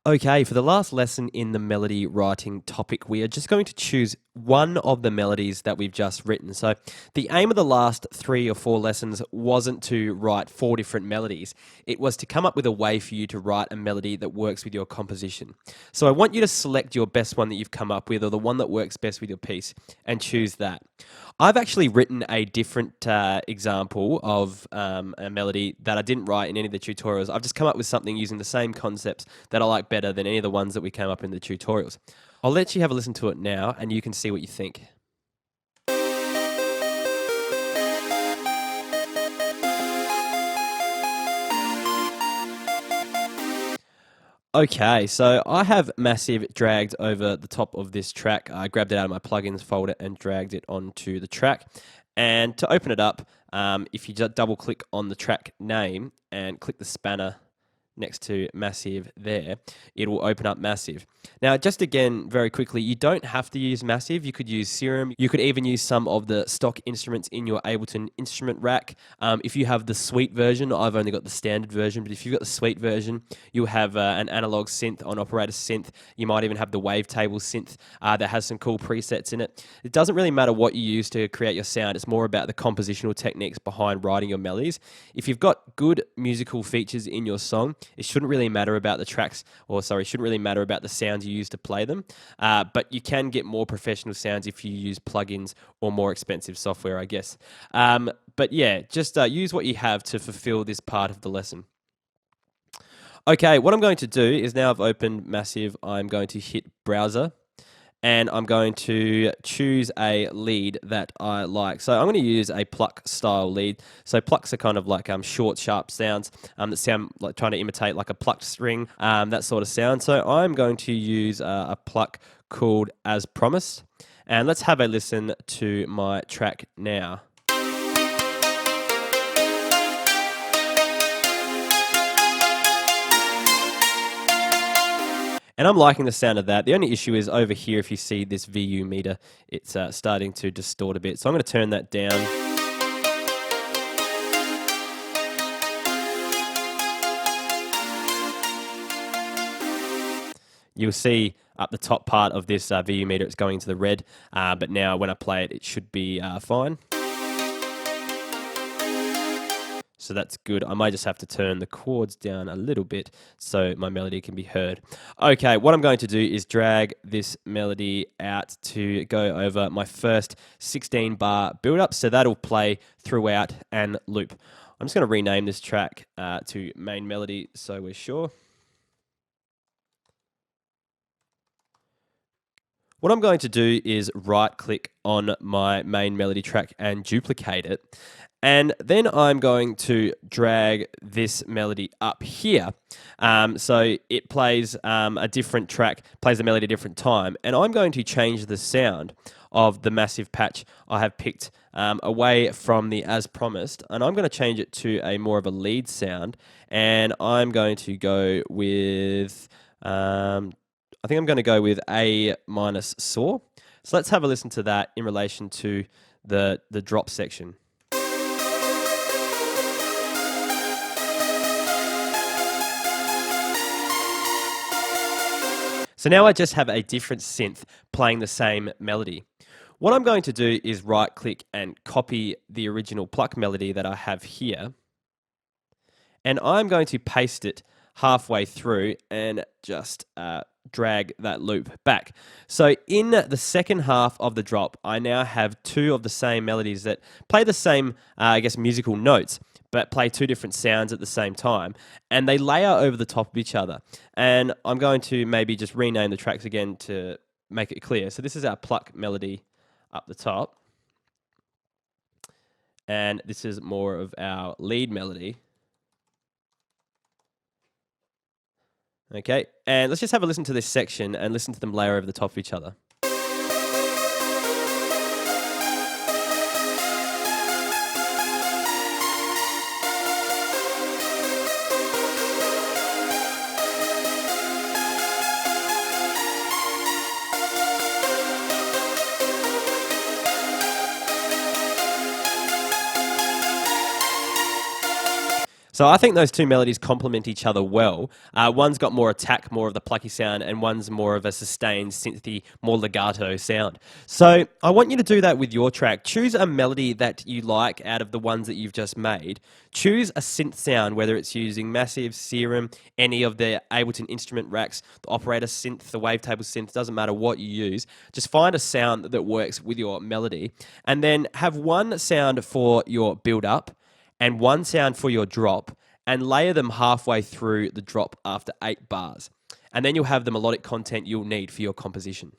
Okay, for the last lesson in the melody writing topic, we are just going to choose one of the melodies that we've just written. So, the aim of the last 3 or 4 lessons wasn't to write 4 different melodies. It was to come up with a way for you to write a melody that works with your composition. So, I want you to select your best one that you've come up with, or the one that works best with your piece, and choose that. I've actually written a different example of a melody that I didn't write in any of the tutorials. I've just come up with something using the same concepts that I like better than any of the ones that we came up in the tutorials. I'll let you have a listen to it now and you can see what you think. Okay, so I have Massive dragged over the top of this track. I grabbed it out of my plugins folder and dragged it onto the track. And to open it up, if you just double click on the track name and click the spanner next to Massive there, it will open up Massive. Now, just again, very quickly, you don't have to use Massive. You could use Serum. You could even use some of the stock instruments in your Ableton instrument rack. If you have the Suite version, I've only got the standard version, but if you've got the Suite version, you'll have an analog synth on operator synth. You might even have the wavetable synth that has some cool presets in it. It doesn't really matter what you use to create your sound. It's more about the compositional techniques behind writing your melodies. If you've got good musical features in your song, it shouldn't really matter about the tracks, shouldn't really matter about the sounds you use to play them. But you can get more professional sounds if you use plugins or more expensive software, I guess. But yeah, just use what you have to fulfill this part of the lesson. Okay, what I'm going to do is now I've opened Massive, I'm going to hit Browser. And I'm going to choose a lead that I like. So I'm going to use a pluck style lead. So plucks are kind of like short, sharp sounds that sound like trying to imitate like a plucked string, that sort of sound. So I'm going to use a pluck called As Promised. And let's have a listen to my track now. And I'm liking the sound of that. The only issue is over here, if you see this VU meter, it's starting to distort a bit. So I'm going to turn that down. You'll see up the top part of this VU meter, it's going into the red. But now when I play it, it should be fine. So that's good. I might just have to turn the chords down a little bit so my melody can be heard. Okay, what I'm going to do is drag this melody out to go over my first 16 bar build up. So that'll play throughout and loop. I'm just going to rename this track to main melody so we're sure. What I'm going to do is right click on my main melody track and duplicate it. And then I'm going to drag this melody up here. So it plays a different track, plays the melody at a different time. And I'm going to change the sound of the Massive patch I have picked away from the As Promised. And I'm going to change it to a more of a lead sound. And I'm going to go with, I think I'm going to go with A minus saw. So let's have a listen to that in relation to the drop section. So now I just have a different synth playing the same melody. What I'm going to do is right click and copy the original pluck melody that I have here. And I'm going to paste it halfway through and just drag that loop back. So in the second half of the drop, I now have 2 of the same melodies that play the same, musical notes, but play 2 different sounds at the same time, and they layer over the top of each other. And I'm going to maybe just rename the tracks again to make it clear. So this is our pluck melody up the top, and this is more of our lead melody. Okay, and let's just have a listen to this section and listen to them layer over the top of each other. So I think those two melodies complement each other well. One's got more attack, more of the plucky sound, and one's more of a sustained, synthy, more legato sound. So I want you to do that with your track. Choose a melody that you like out of the ones that you've just made. Choose a synth sound, whether it's using Massive, Serum, any of the Ableton instrument racks, the operator synth, the wavetable synth, doesn't matter what you use. Just find a sound that works with your melody, and then have one sound for your build up and one sound for your drop, and layer them halfway through the drop after 8 bars. And then you'll have the melodic content you'll need for your composition.